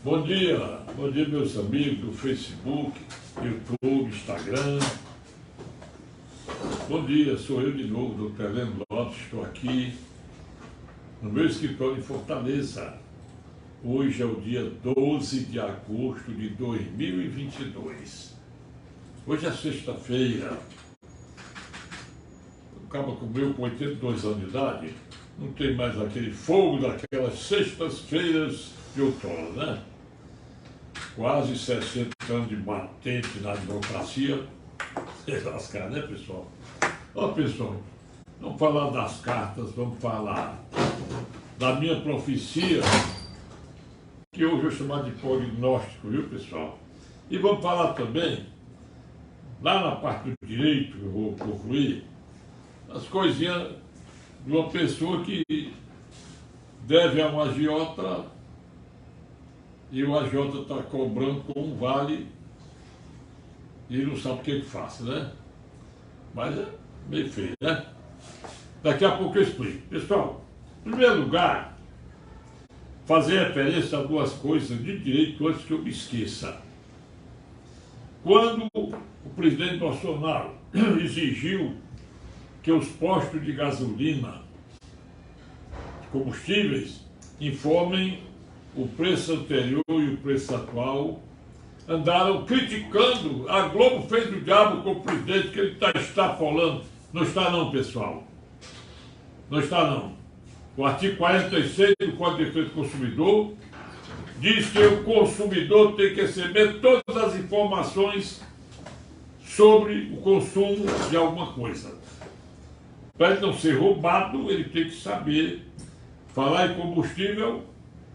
Bom dia meus amigos do Facebook, YouTube, Instagram. Bom dia, sou eu de novo, Dr. Heleno Lopes, estou aqui no meu escritório em Fortaleza. Hoje é o dia 12 de agosto de 2022. Hoje é sexta-feira. O cabo comeu com 82 anos de idade, não tem mais aquele fogo daquelas sextas-feiras de outono, né? Quase 60 anos de batente na democracia. Vocês lascaram, né, pessoal? Ó, pessoal, vamos falar das cartas, vamos falar da minha profecia, que hoje eu vou chamar de prognóstico, viu, pessoal? E vamos falar também, lá na parte do direito, que eu vou concluir, as coisinhas de uma pessoa que deve a um agiota e o agiota está cobrando com um vale e ele não sabe o que faça, né? Mas é meio feio, né? Daqui a pouco eu explico. Pessoal, em primeiro lugar, fazer referência a duas coisas de direito antes que eu me esqueça. Quando o presidente Bolsonaro exigiu que os postos de gasolina, combustíveis, informem o preço anterior e o preço atual, andaram criticando. A Globo fez o diabo com o presidente, que ele está extrapolando. Não está não, pessoal. Não está não. O artigo 46 do Código de Defesa do Consumidor diz que o consumidor tem que receber todas as informações sobre o consumo de alguma coisa. Para ele não ser roubado, ele tem que saber falar em combustível,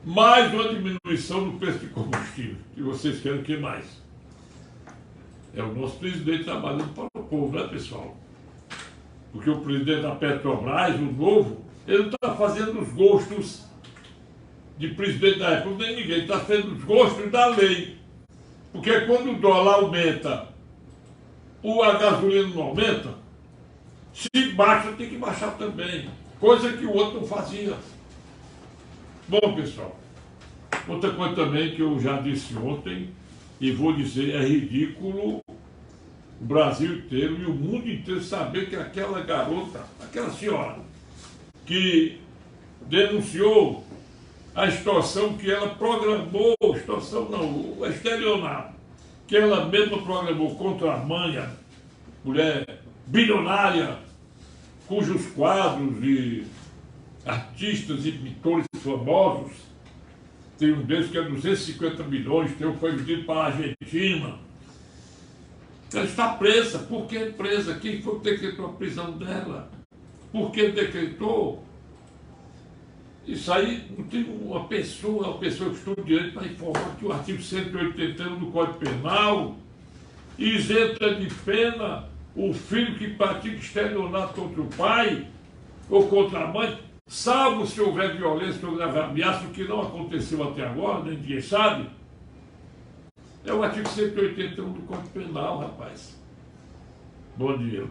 mais uma diminuição do preço de combustível. E vocês querem o que mais? É o nosso presidente trabalhando para o povo, né, pessoal? Porque o presidente da Petrobras, o novo, ele não está fazendo os gostos de presidente da República, nem ninguém. Ele está fazendo os gostos da lei. Porque quando o dólar aumenta, a gasolina não aumenta, se baixa, tem que baixar também. Coisa que o outro não fazia. Bom, pessoal, outra coisa também que eu já disse ontem, e vou dizer, é ridículo o Brasil inteiro e o mundo inteiro saber que aquela garota, aquela senhora, que denunciou a extorsão que ela programou, extorsão não, o estelionato, que ela mesma programou contra a mãe, a mulher bilionária, cujos quadros de artistas e pintores famosos, tem um deles que é 250 milhões, tem um que foi vendido para a Argentina. Ela está presa. Por que presa? Quem foi que decretou a prisão dela? Por que decretou? Isso aí não tem uma pessoa que estuda direito para informar que o artigo 181 do Código Penal isenta de pena o filho que pratica estelionato contra o pai ou contra a mãe, salvo se houver violência ou grave ameaça, o que não aconteceu até agora, nem ninguém sabe. É o artigo 181 do Código Penal, rapaz. Bom dia.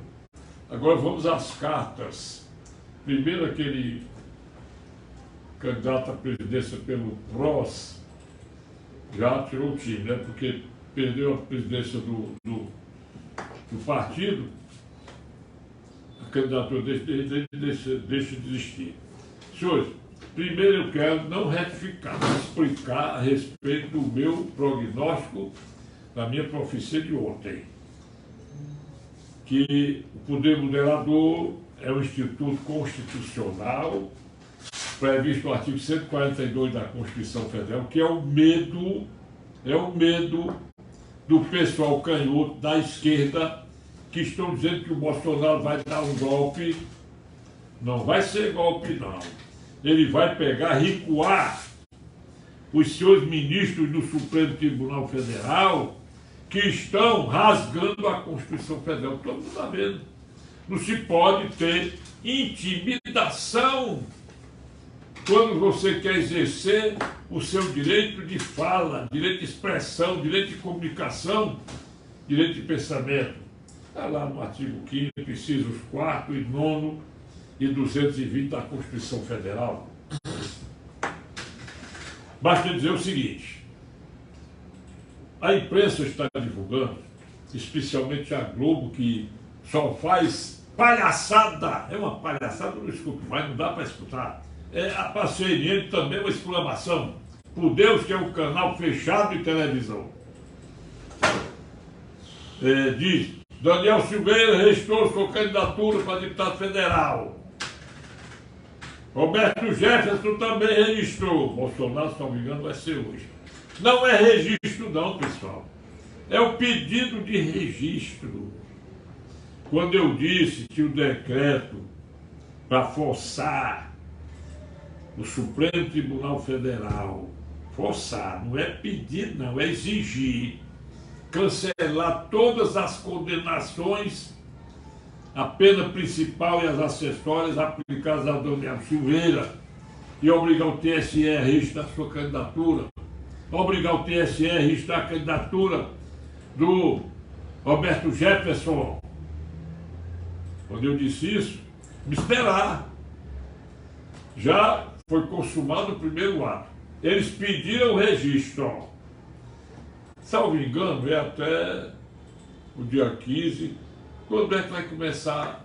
Agora vamos às cartas. Primeiro, aquele candidato à presidência pelo PROS já tirou o time, né? Porque perdeu a presidência do partido, a candidatura deixa de existir. Senhores, primeiro eu quero não retificar, mas explicar a respeito do meu prognóstico, da minha profecia de ontem. Que o poder moderador é um instituto constitucional, previsto no artigo 142 da Constituição Federal, que é o medo do pessoal canhoto da esquerda, que estão dizendo que o Bolsonaro vai dar um golpe. Não vai ser golpe, não. Ele vai pegar, recuar os senhores ministros do Supremo Tribunal Federal que estão rasgando a Constituição Federal. Todo mundo está vendo. Não se pode ter intimidação quando você quer exercer o seu direito de fala, direito de expressão, direito de comunicação, direito de pensamento. Está lá no artigo 5º, incisos 4º e 9º e 220 da Constituição Federal. Basta dizer o seguinte: A imprensa está divulgando, especialmente a Globo, que só faz palhaçada. É uma palhaçada, não escuto mais, não dá para escutar. A CNN também é uma exclamação. Por Deus, que é um canal fechado de televisão. Diz, Daniel Silveira registrou sua candidatura para deputado federal. Roberto Jefferson também registrou. Bolsonaro, se não me engano, vai ser hoje. Não é registro não, pessoal. É o pedido de registro. Quando eu disse que o decreto para forçar o Supremo Tribunal Federal, forçar, não é pedir não, é exigir, cancelar todas as condenações, a pena principal e as acessórias aplicadas a Daniel Silveira e obrigar o TSE a registrar sua candidatura, obrigar o TSE a registrar a candidatura do Roberto Jefferson. Quando eu disse isso, me esperar. Já foi consumado o primeiro ato. Eles pediram o registro. Salvo engano, é até o dia 15. Quando é que vai começar?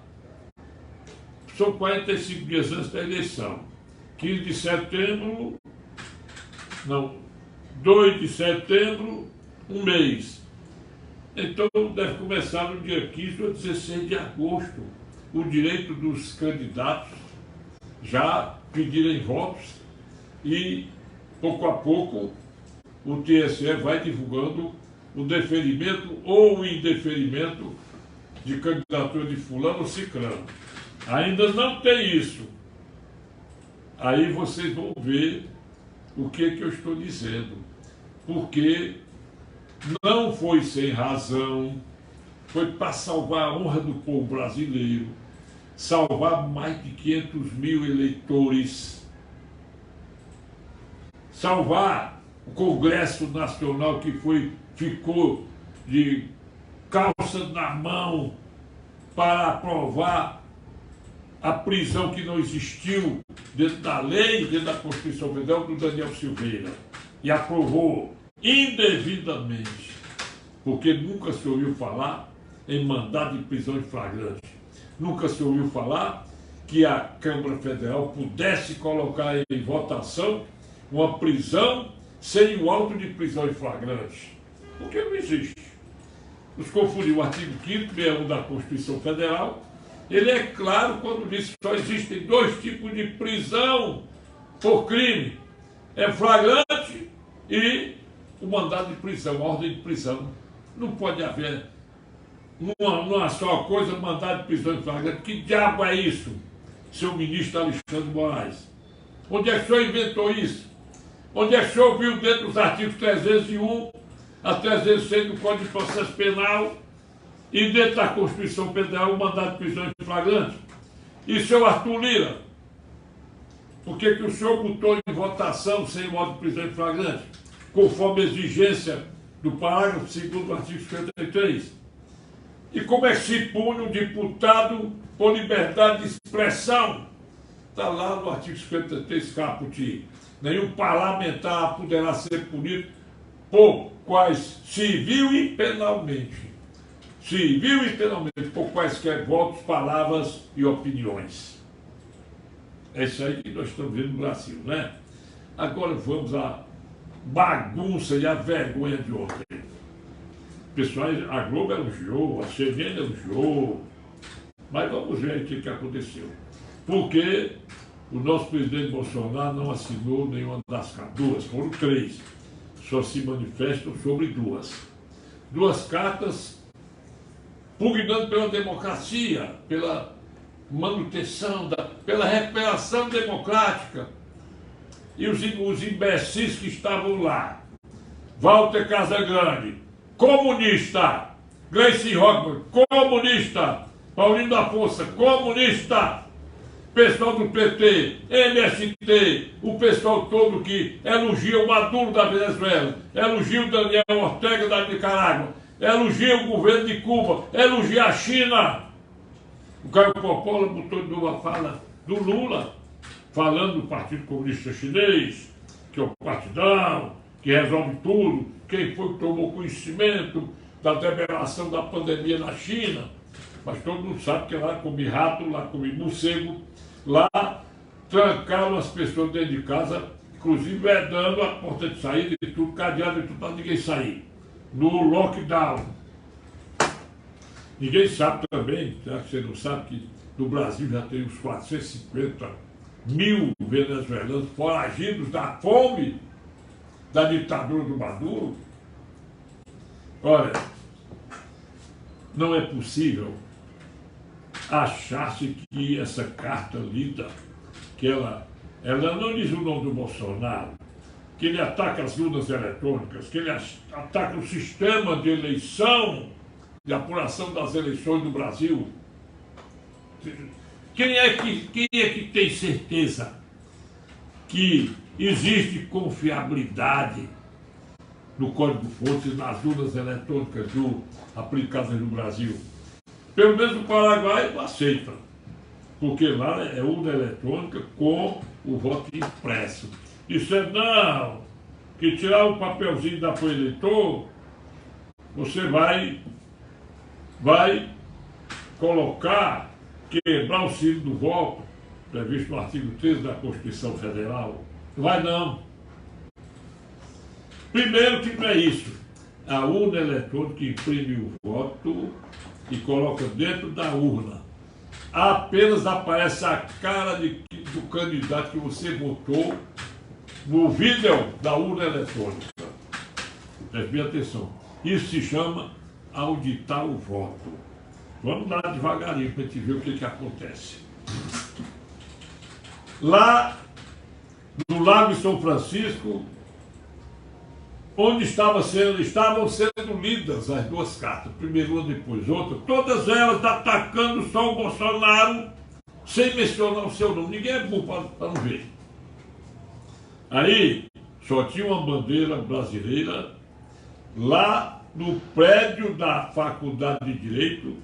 São 45 dias antes da eleição. 15 de setembro, não, 2 de setembro, um mês. Então deve começar no dia 15 ou 16 de agosto. O direito dos candidatos já pedirem votos e, pouco a pouco, o TSE vai divulgando o deferimento ou o indeferimento de candidatura de fulano ou ciclano. Ainda não tem isso. Aí vocês vão ver o que eu estou dizendo. Porque não foi sem razão, foi para salvar a honra do povo brasileiro, salvar mais de 500 mil eleitores, salvar o Congresso Nacional que ficou de calça na mão para aprovar a prisão que não existiu dentro da lei, dentro da Constituição Federal do Daniel Silveira, e aprovou indevidamente, porque nunca se ouviu falar em mandado de prisão em flagrante. Nunca se ouviu falar que a Câmara Federal pudesse colocar em votação uma prisão sem o auto de prisão em flagrante. Porque não existe. Nos confundiu o artigo 5º, 61 da Constituição Federal. Ele é claro quando diz que só existem dois tipos de prisão por crime. É flagrante e o mandado de prisão, a ordem de prisão. Não pode haver numa só coisa mandado de prisão em flagrante. Que diabo é isso, seu ministro Alexandre Moraes? Onde é que o senhor inventou isso? Onde é que o senhor viu dentro dos artigos 301 a 306 do Código de Processo Penal e dentro da Constituição Federal o mandado de prisão em flagrante? E seu Arthur Lira, por que o senhor botou em votação sem modo de prisão em flagrante, conforme a exigência do parágrafo 2º do artigo 53? E como é que se pune um deputado por liberdade de expressão? Está lá no artigo 53, caput. Nenhum parlamentar poderá ser punido por quais civil e penalmente. Civil e penalmente, por quaisquer votos, palavras e opiniões. É isso aí que nós estamos vendo no Brasil, né? Agora vamos à bagunça e à vergonha de ontem. Pessoal, a Globo elogiou, a CNN elogiou, mas vamos ver aí o que aconteceu. Porque o nosso presidente Bolsonaro não assinou nenhuma das cartas, duas, foram 3. Só se manifestam sobre duas. 2 cartas pugnando pela democracia, pela manutenção, pela recuperação democrática. E os imbecis que estavam lá, Walter Casagrande, comunista, Gleice Hoffmann, comunista, Paulinho da Força, comunista, pessoal do PT, MST, o pessoal todo que elogia o Maduro da Venezuela, elogia o Daniel Ortega da Nicarágua, elogia o governo de Cuba, elogia a China. O Caio Coppola botou de uma fala do Lula, falando do Partido Comunista Chinês, que é o partidão, que resolve tudo, quem foi que tomou conhecimento da revelação da pandemia na China, mas todo mundo sabe que lá come rato, lá come morcego, lá trancaram as pessoas dentro de casa, inclusive vedando a porta de saída e tudo, cadeado e tudo, para ninguém sair. No lockdown. Ninguém sabe também, já que você não sabe, que no Brasil já tem uns 450 mil venezuelanos foragidos da fome da ditadura do Maduro. Olha, não é possível achar-se que essa carta lida, que ela não diz o nome do Bolsonaro, que ele ataca as urnas eletrônicas, que ele ataca o sistema de eleição, de apuração das eleições do Brasil. Quem é que tem certeza que existe confiabilidade no código-fonte, nas urnas eletrônicas aplicadas no Brasil? Pelo menos o Paraguai não aceita, porque lá é urna eletrônica com o voto impresso. Isso é não, que tirar o papelzinho da pro eleitor, você vai colocar, quebrar o signo do voto, previsto no artigo 13 da Constituição Federal. Não vai não. Primeiro que não é isso. A urna eletrônica imprime o voto e coloca dentro da urna. Apenas aparece a cara do candidato que você votou no vídeo da urna eletrônica. Preste bem atenção. Isso se chama auditar o voto. Vamos lá devagarinho para a gente ver o que acontece. Lá no Lago de São Francisco, onde estavam sendo lidas as duas cartas, primeiro uma, depois outra, todas elas atacando só o Bolsonaro, sem mencionar o seu nome. Ninguém é burro para não ver. Aí só tinha uma bandeira brasileira lá no prédio da Faculdade de Direito,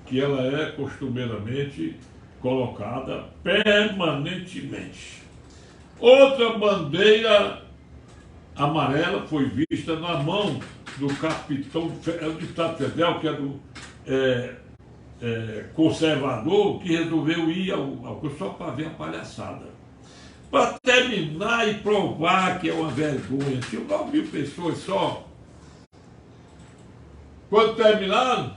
que ela é costumeiramente colocada permanentemente. Outra bandeira amarela foi vista na mão do capitão do Estado Federal, que é conservador, que resolveu ir ao só para ver a palhaçada. Para terminar e provar que é uma vergonha. Tinha 9.000 pessoas só. Quando terminaram,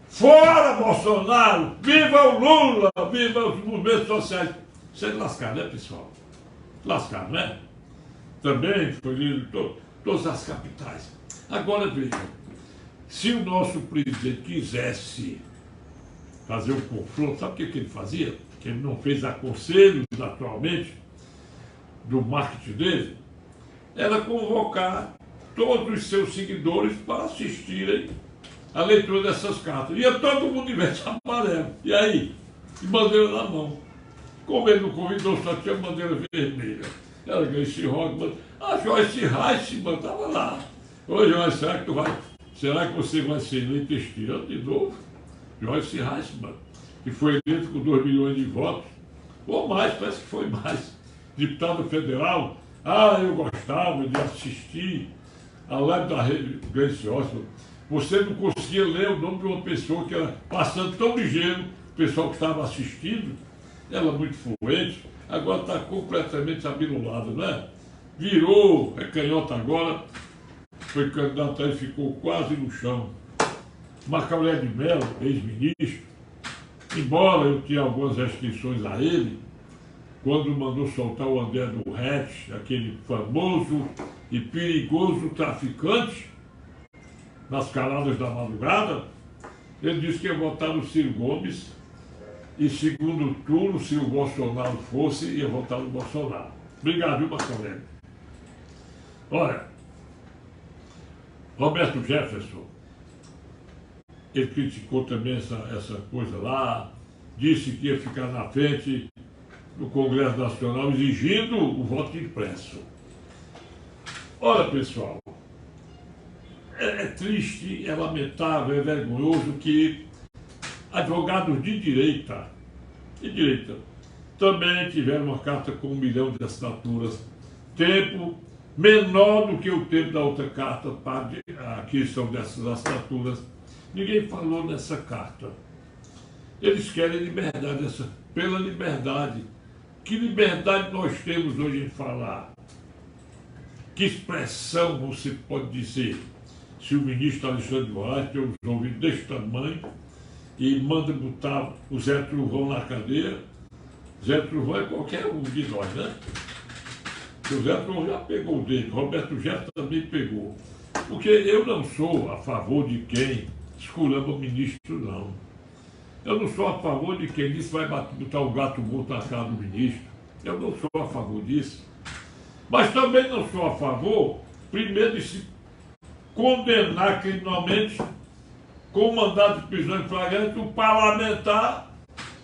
fora Bolsonaro, viva o Lula, viva os movimentos sociais. Vocês lascaram, né, pessoal? Lascaram, né? Também foi lido em todas as capitais. Agora veja, se o nosso presidente quisesse fazer um confronto, sabe o que ele fazia? Que ele não fez aconselhos atualmente do marketing dele, era convocar todos os seus seguidores para assistirem a leitura dessas cartas. Ia todo mundo de verde amarelo. E aí? E bandeira na mão. Como ele não convidou, só tinha bandeira vermelha. Era Gleice Hoffmann. A Joyce Heisman estava lá. Ô Joyce, será que você vai ser eleito este ano de novo? Joyce Heisman, que foi eleito com 2 milhões de votos, ou mais, parece que foi mais. Deputado federal. Eu gostava de assistir a live da Gleice Hoffmann. Você não conseguia ler o nome de uma pessoa que era passando tão ligeiro, o pessoal que estava assistindo, ela muito fluente, agora está completamente abinulada, né? Virou, é canhota agora, foi candidato aí, ficou quase no chão. Marco Aurélio de Mello, ex-ministro, embora eu tinha algumas restrições a ele, quando mandou soltar o André do Hatch, aquele famoso e perigoso traficante, nas caladas da madrugada, ele disse que ia votar no Ciro Gomes e segundo turno, se o Bolsonaro fosse, ia votar no Bolsonaro. Obrigado, viu, Marco Aurélio? Olha, Roberto Jefferson, ele criticou também essa coisa lá, disse que ia ficar na frente do Congresso Nacional exigindo o voto impresso. Olha, pessoal, é triste, é lamentável, é vergonhoso que advogados de direita também tiveram uma carta com 1 milhão de assinaturas, tempo menor do que o tempo da outra carta para a aquisição dessas assinaturas. Ninguém falou nessa carta. Eles querem liberdade, pela liberdade. Que liberdade nós temos hoje em falar? Que expressão você pode dizer? Se o ministro Alexandre de Moraes tem os ouvidos desse tamanho e manda botar o Zé Trovão na cadeia. Zé Trovão é qualquer um de nós, né? O Zé Trovão já pegou o dele, Roberto Jefferson também pegou. Porque eu não sou a favor de quem esculhamba o ministro, não. Eu não sou a favor de quem disse que vai botar o gato morto na cara do ministro. Eu não sou a favor disso. Mas também não sou a favor, primeiro, de se condenar criminalmente com mandado de prisão em flagrante o parlamentar,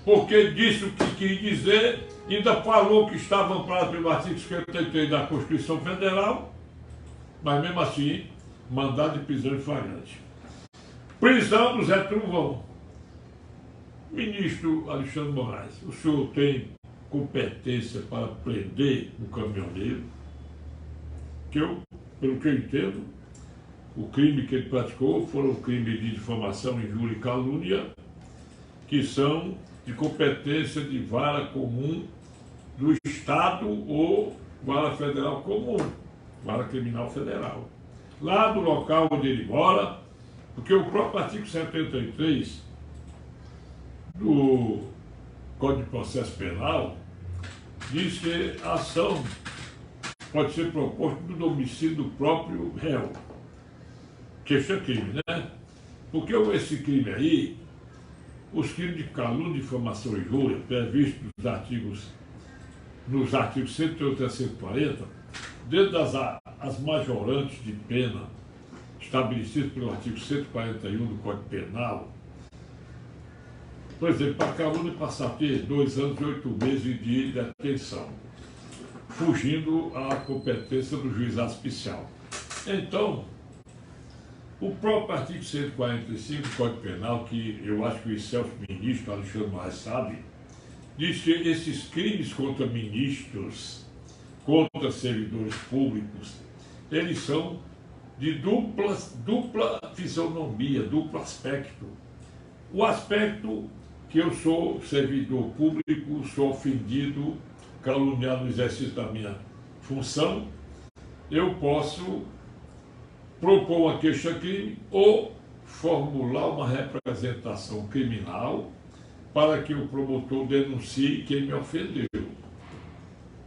porque disse o que quis dizer, ainda falou que estava amparado pelo artigo 53 da Constituição Federal, mas mesmo assim, mandado de prisão em flagrante. Prisão do Zé Trovão. Ministro Alexandre de Moraes, o senhor tem competência para prender o caminhoneiro? Que eu, pelo que eu entendo, o crime que ele praticou foram crimes de difamação, injúria e calúnia, que são de competência de vara comum do Estado ou vara federal comum, vara criminal federal. Lá do local onde ele mora, porque o próprio artigo 73 do Código de Processo Penal diz que a ação pode ser proposta no domicílio do próprio réu. Que isso é crime, né? Porque esse crime aí, os crimes de calúnia, difamação e injúria, previstos nos artigos 130 e 140, dentro as majorantes de pena estabelecidas pelo artigo 141 do Código Penal, por exemplo, para calúnia passar a ter 2 anos e 8 meses de detenção, fugindo à competência do juizado especial. Então, o próprio artigo 145 do Código Penal, que eu acho que o excelso ministro Alexandre de Moraes sabe, diz que esses crimes contra ministros, contra servidores públicos, eles são de dupla fisionomia, duplo aspecto. O aspecto que eu sou servidor público, sou ofendido, caluniado no exercício da minha função, eu posso propor uma queixa-crime ou formular uma representação criminal para que o promotor denuncie quem me ofendeu.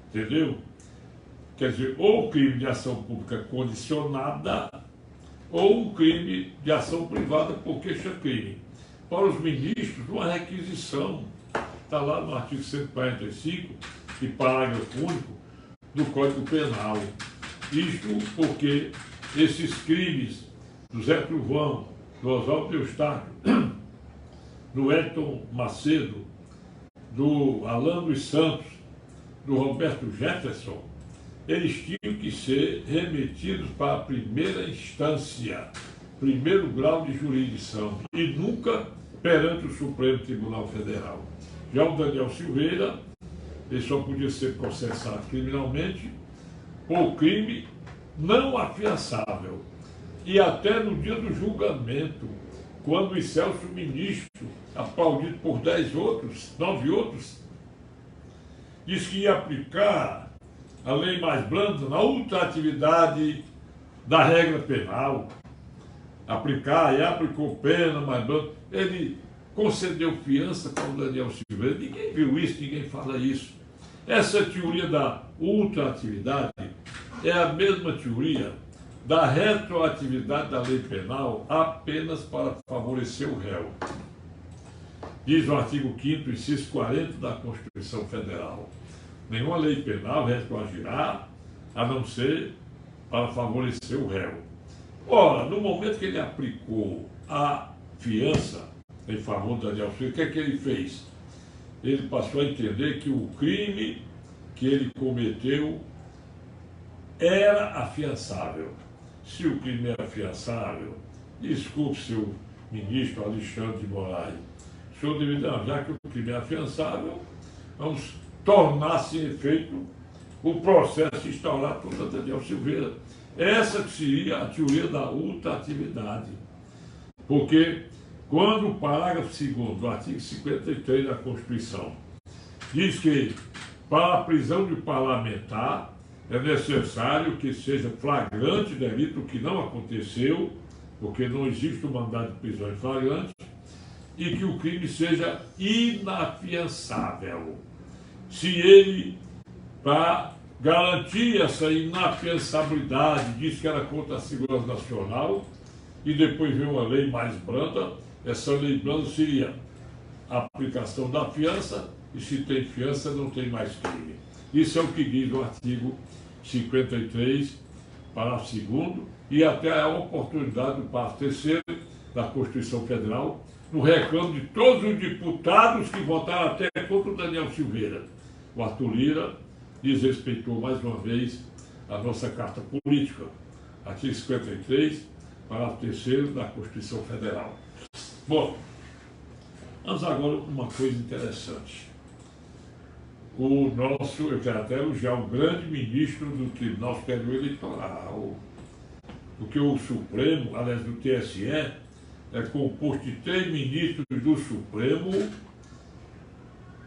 Entendeu? Quer dizer, ou crime de ação pública condicionada ou um crime de ação privada por queixa-crime. Para os ministros, uma requisição, está lá no artigo 145 e parágrafo único do Código Penal. Isto porque esses crimes do Zé Trovão, do Oswaldo Eustáquio, do Elton Macedo, do Alan dos Santos, do Roberto Jefferson, eles tinham que ser remetidos para a primeira instância, primeiro grau de jurisdição, e nunca perante o Supremo Tribunal Federal. Já o Daniel Silveira, ele só podia ser processado criminalmente por crime não afiançável. E até no dia do julgamento, quando o excelso ministro, aplaudido por 9 outros, disse que ia aplicar a lei mais blanda na ultratividade da regra penal, aplicar e aplicou pena mais blanda, ele concedeu fiança para o Daniel Silveira. Ninguém viu isso, ninguém fala isso. Essa teoria da ultratividade é a mesma teoria da retroatividade da lei penal apenas para favorecer o réu. Diz o artigo 5º, inciso 40 da Constituição Federal. Nenhuma lei penal retroagirá, a não ser para favorecer o réu. Ora, no momento que ele aplicou a fiança em favor do Daniel Silveira, o que é que ele fez? Ele passou a entender que o crime que ele cometeu era afiançável. Se o crime é afiançável, desculpe, seu ministro Alexandre de Moraes, o senhor deveria, já que o crime é afiançável, vamos tornar-se em efeito o processo instaurado contra Daniel Silveira. Essa que seria a teoria da ultratividade. Porque quando o parágrafo 2º do artigo 53 da Constituição diz que para a prisão de parlamentar é necessário que seja flagrante delito, o que não aconteceu, porque não existe o mandado de prisão em flagrante, e que o crime seja inafiançável. Se ele, para garantir essa inafiançabilidade, disse que era contra a segurança nacional, e depois veio uma lei mais branda, essa lei branda seria a aplicação da fiança, e se tem fiança não tem mais crime. Isso é o que diz o artigo 53, parágrafo 2º, e até a oportunidade do parágrafo 3º da Constituição Federal, no reclamo de todos os deputados que votaram até contra o Daniel Silveira. O Arthur Lira desrespeitou mais uma vez a nossa Carta Política, artigo 53, parágrafo 3º da Constituição Federal. Bom, vamos agora uma coisa interessante. Eu quero até elogiar o grande ministro do Tribunal Superior Eleitoral, porque o Supremo, aliás, do TSE, é composto de 3 ministros do Supremo.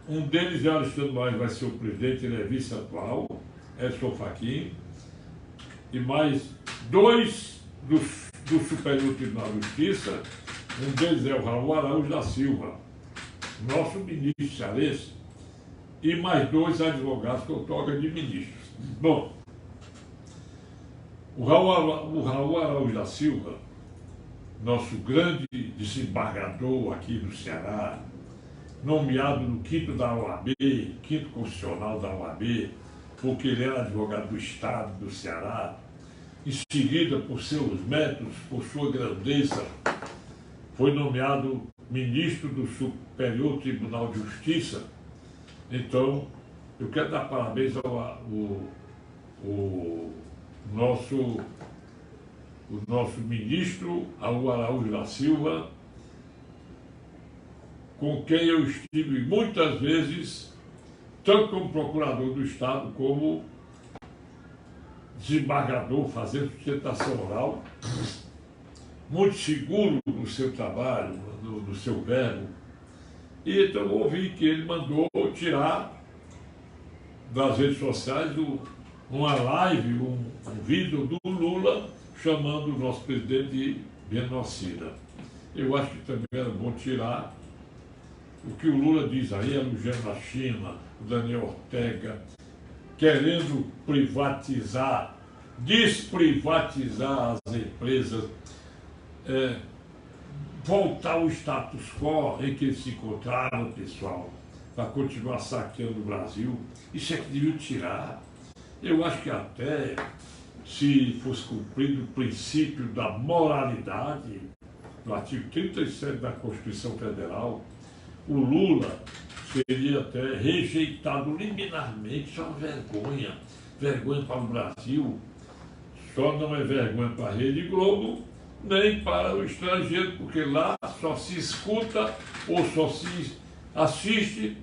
Um deles é Alexandre Moraes, vai ser o presidente, ele é vice atual, Edson Fachin, e mais 2 do Superior Tribunal de Justiça. Um deles é o Raul Araújo da Silva, nosso ministro cearense, e mais 2 advogados que outorgam de ministros. Bom, o Raul Araújo da Silva, nosso grande desembargador aqui no Ceará, nomeado no 5º da OAB, 5º constitucional da OAB, porque ele era advogado do Estado do Ceará, em seguida, por seus métodos, por sua grandeza, foi nomeado ministro do Superior Tribunal de Justiça. Então, eu quero dar parabéns ao nosso ministro, Raul Araújo da Silva, com quem eu estive muitas vezes, tanto como procurador do Estado, como desembargador, fazendo sustentação oral, muito seguro no seu trabalho, no seu verbo. E então eu ouvi que ele mandou tirar das redes sociais uma live, um vídeo do Lula chamando o nosso presidente de genocida. Eu acho que também era bom tirar o que o Lula diz aí, elogiando a China, o Daniel Ortega, querendo privatizar, desprivatizar as empresas, voltar ao status quo em que eles se encontraram, pessoal, para continuar saqueando o Brasil. Isso é que deviam tirar. Eu acho que até se fosse cumprido o princípio da moralidade, no artigo 37 da Constituição Federal, o Lula seria até rejeitado liminarmente. Isso é uma vergonha. Vergonha para o Brasil. Só não é vergonha para a Rede Globo, nem para o estrangeiro, porque lá só se escuta ou só se assiste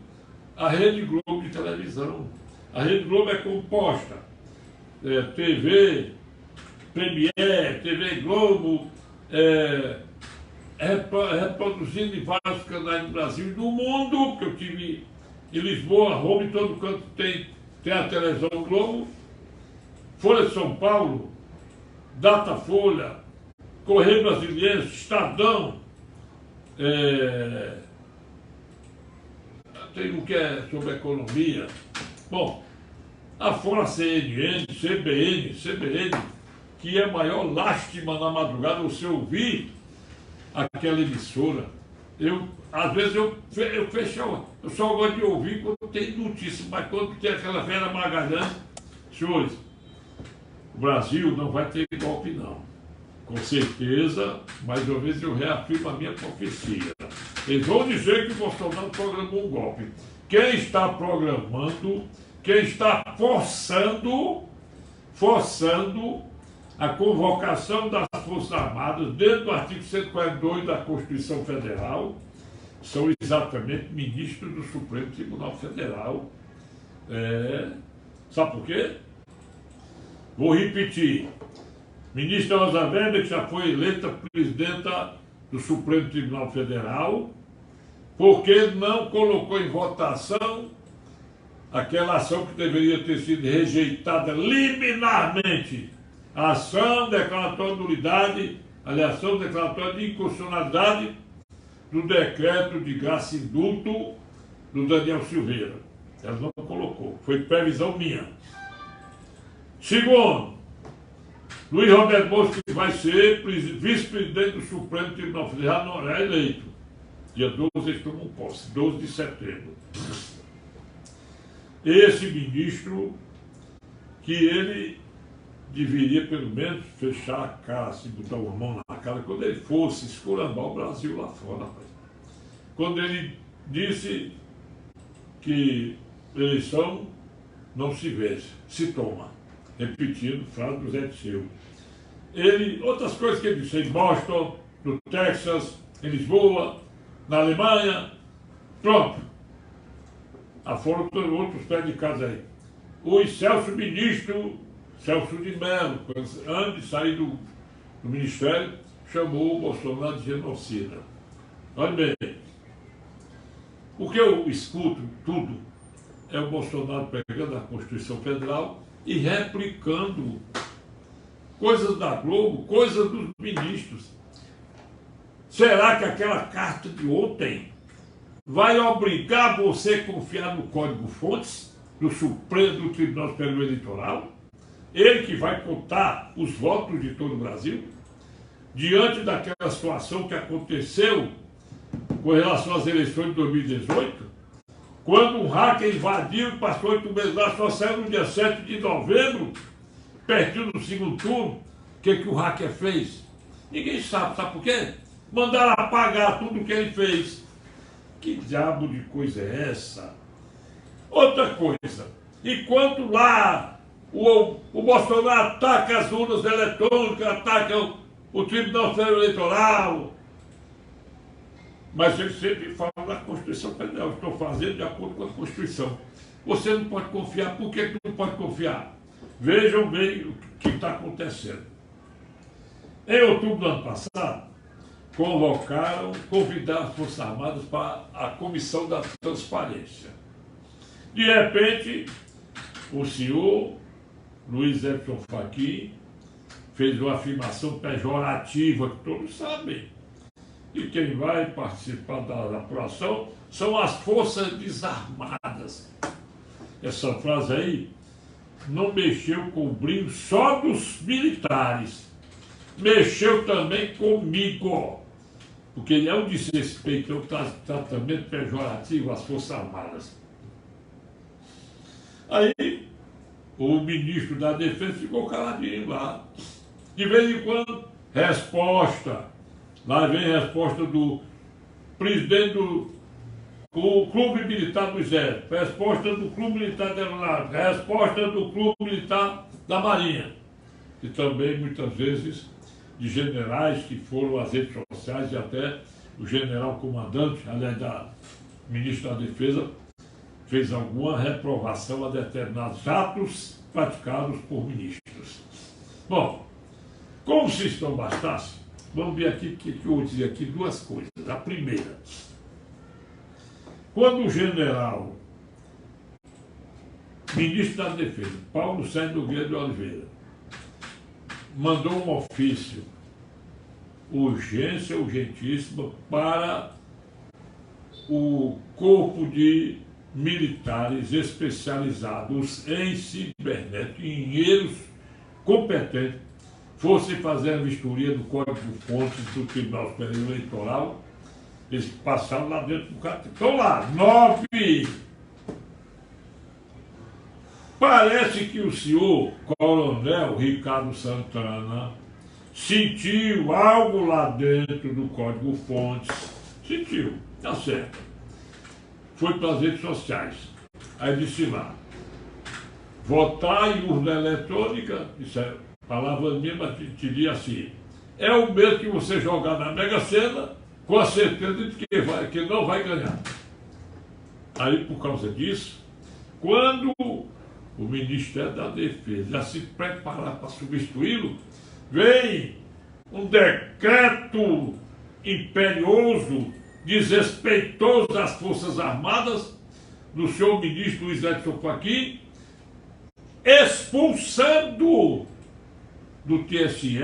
a Rede Globo de televisão. A Rede Globo é composta TV, Premiere, TV Globo, reproduzindo em vários canais do Brasil e do mundo, porque eu tive em Lisboa, Roma, em todo canto tem a televisão Globo, Folha de São Paulo, Datafolha, Correio Brasiliense, Estadão, tem o que é sobre economia. Bom, afora CNN, CBN, que é a maior lástima na madrugada você ouvir aquela emissora. Às vezes eu fecho, eu só gosto de ouvir quando tem notícia, mas quando tem aquela Vera Magalhães, senhores, o Brasil não vai ter golpe não. Com certeza, mais uma vez eu reafirmo a minha profecia. Eles vão dizer que o Bolsonaro programou um golpe. Quem está programando, quem está forçando a convocação das Forças Armadas dentro do artigo 142 da Constituição Federal são exatamente ministros do Supremo Tribunal Federal, Sabe por quê? Vou repetir. Ministra Rosa Weber, que já foi eleita presidenta do Supremo Tribunal Federal, porque não colocou em votação aquela ação que deveria ter sido rejeitada liminarmente. A ação declaratória de nulidade, aliás, ação declaratória de inconstitucionalidade do decreto de graça e indulto do Daniel Silveira. Ela não colocou, foi previsão minha. Segundo, Luiz Roberto Moura, que vai ser vice-presidente do Supremo Tribunal Federal, não é eleito. Dia 12 eles tomam posse, 12 de setembro. Esse ministro, que ele deveria pelo menos fechar a cara, assim, botar uma mão na cara, quando ele fosse escurambar o Brasil lá fora. Quando ele disse que eleição não se vence, se toma. Repetindo frase do Zé Disseu. Outras coisas que ele disse em Boston, no Texas, em Lisboa, na Alemanha, pronto. Foram outros pés de casa aí. O Celso de Mello, antes de sair do ministério, chamou o Bolsonaro de genocida. Olha bem, o que eu escuto tudo é o Bolsonaro pegando a Constituição Federal e replicando coisas da Globo, coisas dos ministros. Será que aquela carta de ontem vai obrigar você a confiar no Código-Fontes do Supremo do Tribunal Superior Eleitoral? Ele que vai contar os votos de todo o Brasil? Diante daquela situação que aconteceu com relação às eleições de 2018, quando um hacker invadiu e passou 8 meses lá, só saiu no dia 7 de novembro, pertinho do segundo turno, o que o hacker fez? Ninguém sabe por quê? Mandaram apagar tudo que ele fez. Que diabo de coisa é essa? Outra coisa, enquanto lá o Bolsonaro ataca as urnas eletrônicas, ataca o Tribunal Superior Eleitoral, mas ele sempre fala da Constituição Federal. Eu estou fazendo de acordo com a Constituição. Você não pode confiar. Por que não pode confiar? Vejam bem o que está acontecendo. Em outubro do ano passado, convidaram as Forças Armadas para a Comissão da Transparência. De repente, o senhor Luiz Edson Fachin fez uma afirmação pejorativa que todos sabem. E quem vai participar da apuração são as Forças Desarmadas. Essa frase aí não mexeu com o brilho só dos militares. Mexeu também comigo. Porque ele é um desrespeito, é um tratamento pejorativo às Forças Armadas. Aí, o ministro da Defesa ficou caladinho lá. De vez em quando, resposta. Lá vem a resposta do presidente do Clube Militar do Exército, resposta do Clube Militar da Aeronáutica, resposta do Clube Militar da Marinha. E também, muitas vezes, de generais que foram às redes sociais e até o general comandante, aliás, da ministra da Defesa, fez alguma reprovação a determinados atos praticados por ministros. Bom, como se isto não bastasse, vamos ver aqui que eu vou dizer aqui duas coisas. A primeira, quando o general, ministro da Defesa, Paulo Sérgio Nogueira de Oliveira, mandou um ofício, urgentíssima, para o corpo de militares especializados em cibernética, engenheiros competentes, fossem fazer a vistoria do Código-Fontes do Tribunal Superior Eleitoral. Eles passaram lá dentro do cartão. Estão lá, 9. Parece que o senhor Coronel Ricardo Santana sentiu algo lá dentro do Código-Fontes. Sentiu, tá certo. Foi para as redes sociais. Aí disse lá, votar em urna eletrônica, isso é palavra minha, mas te diz assim, é o mesmo que você jogar na Mega Sena com a certeza de que não vai ganhar. Aí, por causa disso, quando o Ministério da Defesa, a se preparar para substituí-lo, vem um decreto imperioso, desrespeitoso das Forças Armadas, do senhor ministro Luiz Edson Fachin, expulsando do TSE,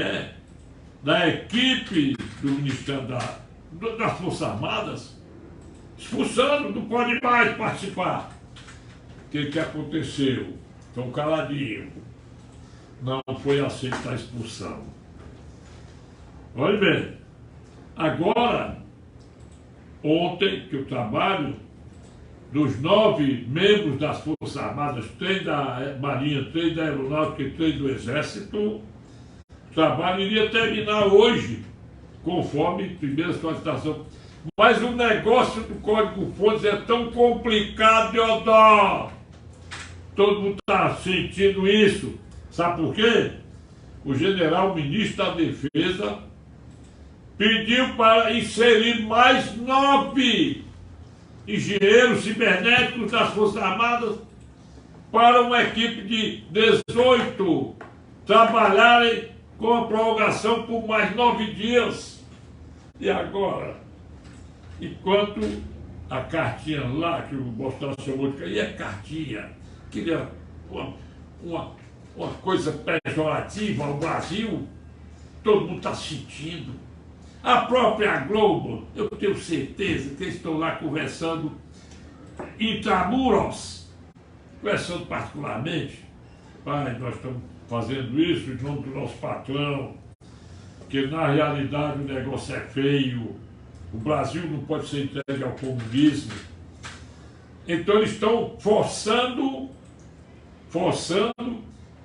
da equipe do Ministério das Forças Armadas, expulsando, não pode mais participar. O que aconteceu? Estão caladinhos. Não foi aceita a expulsão. Olha bem, agora, ontem, que o trabalho dos 9 membros das Forças Armadas, 3 da Marinha, 3 da Aeronáutica e 3 do Exército, o trabalho iria terminar hoje, conforme primeira solicitação. Mas o negócio do Código-Fontes é tão complicado, Deodoro. Todo mundo está sentindo isso. Sabe por quê? O general ministro da Defesa pediu para inserir mais 9 engenheiros cibernéticos das Forças Armadas para uma equipe de 18 trabalharem com a prorrogação por mais 9 dias. E agora, enquanto a cartinha lá, que o Bolsonaro chamou de... E é cartinha, queria uma coisa pejorativa ao Brasil, todo mundo está sentindo. A própria Globo, eu tenho certeza que eles estão lá conversando intramuros, conversando particularmente. Pai, nós estamos fazendo isso em nome do nosso patrão, que na realidade o negócio é feio, o Brasil não pode ser entregue ao comunismo. Então eles estão forçando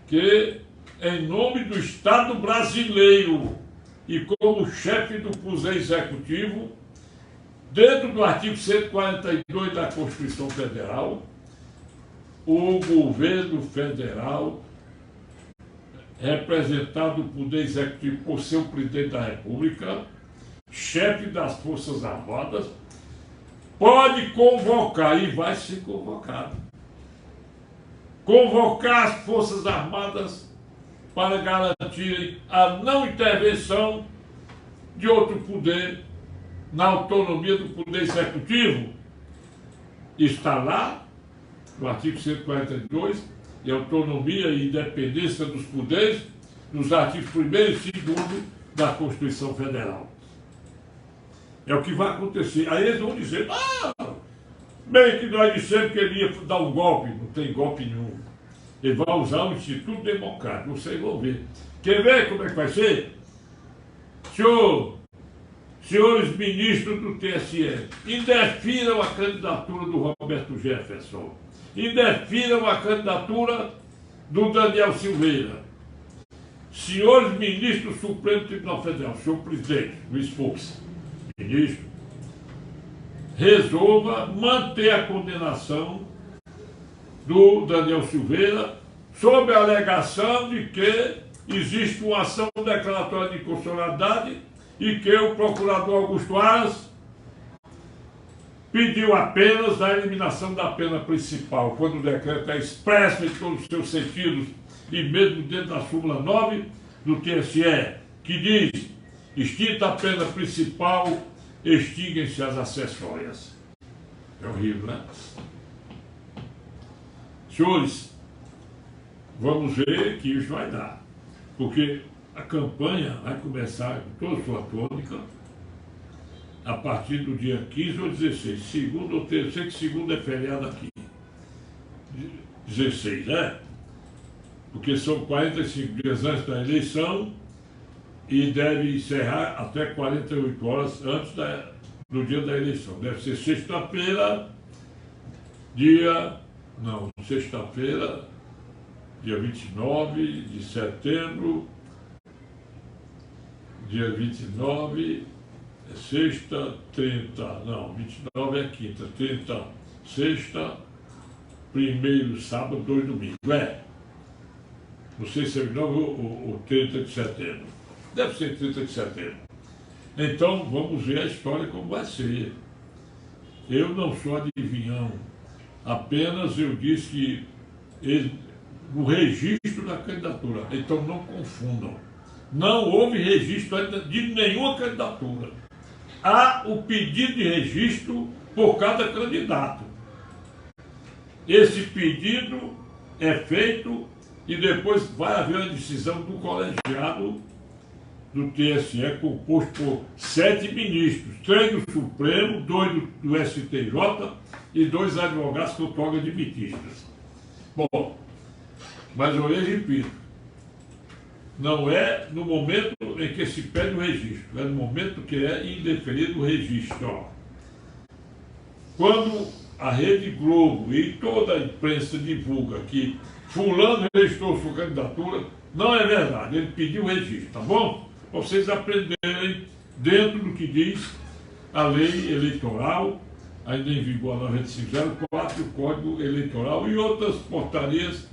que, em nome do Estado brasileiro e como chefe do Poder Executivo, dentro do artigo 142 da Constituição Federal, o governo federal, representado no Poder Executivo por seu presidente da República, chefe das Forças Armadas, pode convocar, e vai ser convocado, convocar as Forças Armadas para garantirem a não intervenção de outro poder na autonomia do Poder Executivo. Está lá, no artigo 142, e autonomia e independência dos poderes, nos artigos 1º e 2º da Constituição Federal. É o que vai acontecer. Aí eles vão dizer, bem que nós dissemos que ele ia dar um golpe. Não tem golpe nenhum. Ele vai usar o Instituto Democrático, vocês vão ver. Quer ver como é que vai ser? Senhores ministros do TSE, indefiram a candidatura do Roberto Jefferson, indefiram a candidatura do Daniel Silveira. Senhores ministros do Supremo Tribunal Federal, senhor presidente, Luiz Fux, ministro, resolva manter a condenação do Daniel Silveira sob a alegação de que existe uma ação declaratória de inconstitucionalidade e que o procurador Augusto Aras pediu apenas a eliminação da pena principal, quando o decreto é expresso em todos os seus sentidos, e mesmo dentro da súmula 9 do TSE, que diz, extinta a pena principal, extinguem-se as acessórias. É horrível, né? Senhores, vamos ver que isso vai dar, porque a campanha vai começar com toda sua tônica a partir do dia 15 ou 16, segunda ou terça, sei que segunda é feriado aqui, 16, né? Porque são 45 dias antes da eleição e deve encerrar até 48 horas antes do dia da eleição. Deve ser sexta-feira, sexta-feira, dia 29 de setembro, dia 29, sexta, 29 é quinta, 30, sexta, 1º sábado, 2 domingo. Não sei se é 29 ou 30 de setembro. Deve ser 30 de setembro. Então, vamos ver a história como vai ser. Eu não sou adivinhão. Apenas eu disse que o registro da candidatura. Então não confundam. Não houve registro ainda de nenhuma candidatura. Há o pedido de registro por cada candidato. Esse pedido é feito e depois vai haver a decisão do colegiado do TSE, composto por 7 ministros, 3 do Supremo, 2 do STJ e 2 advogados que outorgam admitistas. Bom, mas eu repito, não é no momento em que se pede o registro, é no momento que é indeferido o registro. Ó. Quando a Rede Globo e toda a imprensa divulga que fulano registrou sua candidatura, não é verdade, ele pediu o registro, tá bom? Para vocês aprenderem dentro do que diz a lei eleitoral, ainda em vigor a 9504, o Código Eleitoral e outras portarias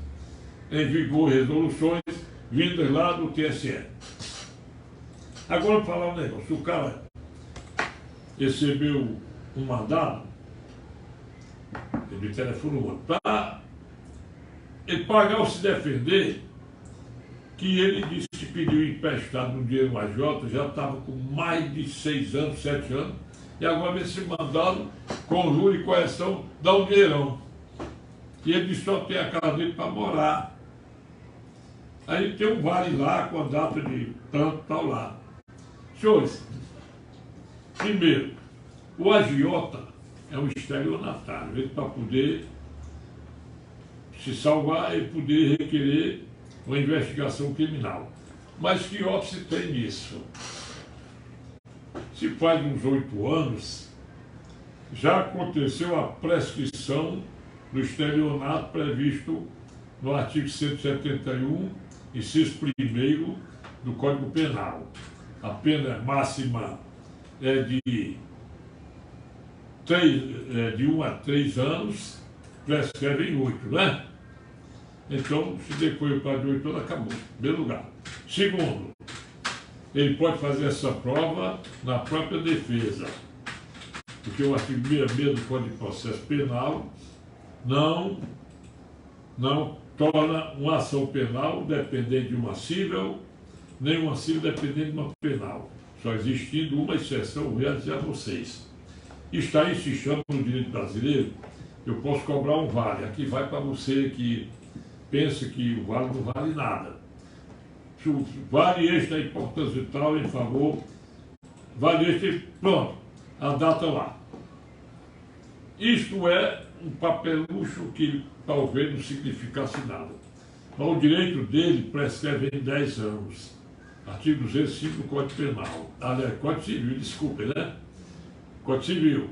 em vigor, resoluções vindas lá do TSE. Agora, vou falar um negócio. O cara recebeu um mandado, ele telefonou para ele pagar ou se defender, que ele disse que pediu emprestado no dinheiro AJ, já estava com mais de 6 anos, 7 anos, e agora vem esse mandado com juros e correção, dá um dinheirão. E ele disse que só tem a casa dele para morar. Aí tem um vale lá com a data de tanto, tal lá. Senhores, primeiro, o agiota é um estelionatário. Ele, para poder se salvar, ele poder requerer uma investigação criminal. Mas que óbice tem nisso? Se faz uns 8 anos, já aconteceu a prescrição do estelionato previsto no artigo 171, inciso 1º do Código Penal. A pena máxima é de 1 a 3 anos, prescreve em 8, né? Então, se depois o prazo de 8 anos, acabou. Primeiro lugar. Segundo, ele pode fazer essa prova na própria defesa, porque o artigo 66 do Código de Processo Penal não torna uma ação penal dependente de uma cível, nem uma cível dependente de uma penal. Só existindo uma exceção, vou dizer a vocês. Isso aí se chama no direito brasileiro, eu posso cobrar um vale. Aqui vai para você que pensa que o vale não vale nada. Se o vale extra é importância tal em favor, vale extra, pronto, a data lá. Isto é um papelucho que talvez não significasse nada. Mas o direito dele prescreve em 10 anos. Artigo 205 do Código Penal. Aliás, Código Civil, desculpe, né? Código Civil.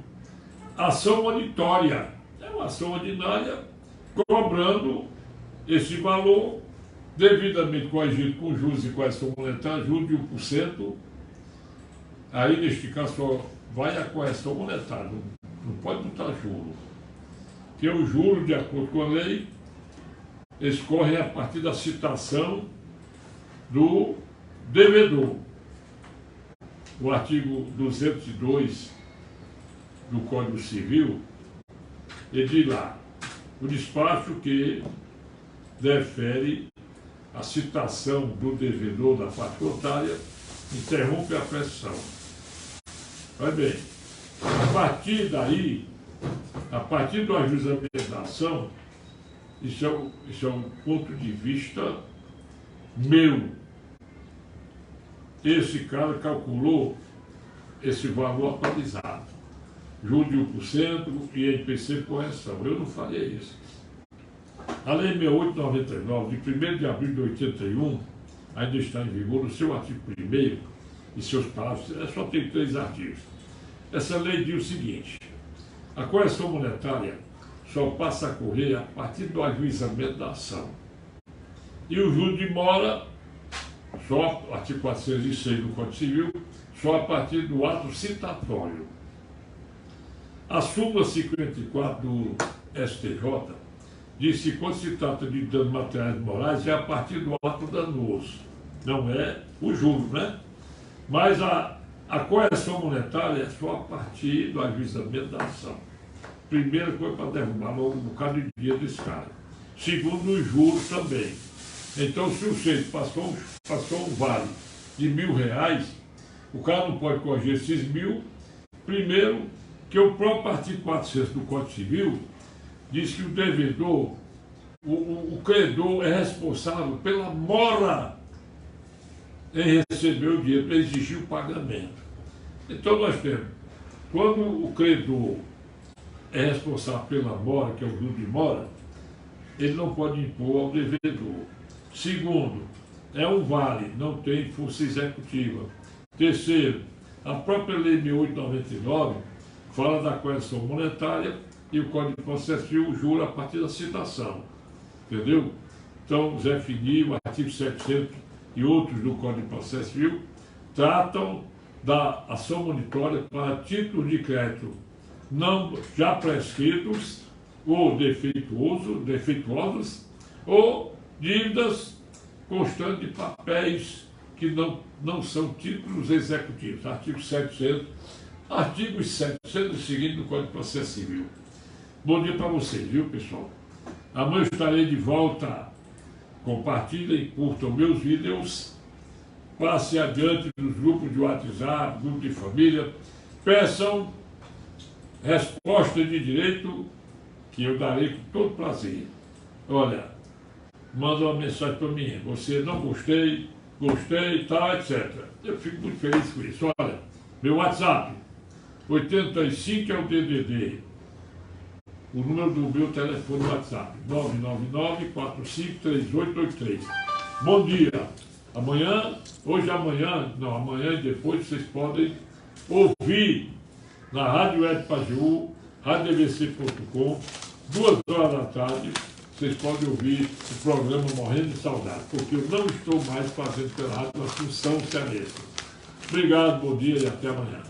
Ação monitória. É uma ação ordinária cobrando esse valor devidamente corrigido com juros e correção monetária, juros de 1%. Aí, neste caso, só vai a correção monetária. Não pode botar juro. Porque o juro, de acordo com a lei, eles correm a partir da citação do devedor. O artigo 202 do Código Civil, ele diz lá, o despacho que defere a citação do devedor da parte contrária interrompe a prescrição. Vai bem, a partir daí, a partir do ajuizamento da ação, isso é um ponto de vista meu. Esse cara calculou esse valor atualizado, juros de 1% e INPC correção. Eu não faria isso. A Lei 6899, de 1º de abril de 81, ainda está em vigor no seu artigo 1º e seus parágrafos, só tem 3 artigos. Essa lei diz o seguinte: a correção monetária só passa a correr a partir do ajuizamento da ação. E o juro de mora, só, artigo 406 do Código Civil, só a partir do ato citatório. A súmula 54 do STJ diz que quando se trata de danos materiais e morais é a partir do ato danoso, não é o juro, né? Mas a correção monetária é só a partir do ajuizamento da ação. Primeira coisa para derrubar logo um bocado de dinheiro desse cara. segundo os juros também. Então, se o sujeito passou um vale de R$1.000, o cara não pode corrigir esses 1.000. Primeiro, que o próprio artigo 400 do Código Civil diz que o devedor, o credor é responsável pela mora em receber o dinheiro, para exigir o pagamento. Então nós temos, quando o credor é responsável pela mora, que é o grupo de mora, ele não pode impor ao devedor. Segundo, é um vale, não tem força executiva. Terceiro, a própria Lei 1.899 fala da correção monetária e o Código de Processo Civil jura a partir da citação. Entendeu? Então, Zé Fini, o artigo 700 e outros do Código de Processo Civil tratam da ação monitória para títulos de crédito não já prescritos ou defeituosos ou dívidas constantes de papéis que não são títulos executivos. Artigo 700, artigos 700 e seguinte do Código de Processo Civil. Bom dia para vocês, viu, pessoal? Amanhã eu estarei de volta. Compartilhem, curtam meus vídeos, passe adiante nos grupos de WhatsApp, grupo de família, peçam resposta de direito que eu darei com todo prazer. Olha, manda uma mensagem para mim, você não gostei, tal, etc. Eu fico muito feliz com isso. Olha, meu WhatsApp, 85 é o DDD. O número do meu telefone WhatsApp, 999-453883. Bom dia. Amanhã e depois vocês podem ouvir na Rádio Web Pajeú, radiovc.com, 2 horas da tarde, vocês podem ouvir o programa Morrendo de Saudade, porque eu não estou mais fazendo pela rádio uma função cearense. Obrigado, bom dia e até amanhã.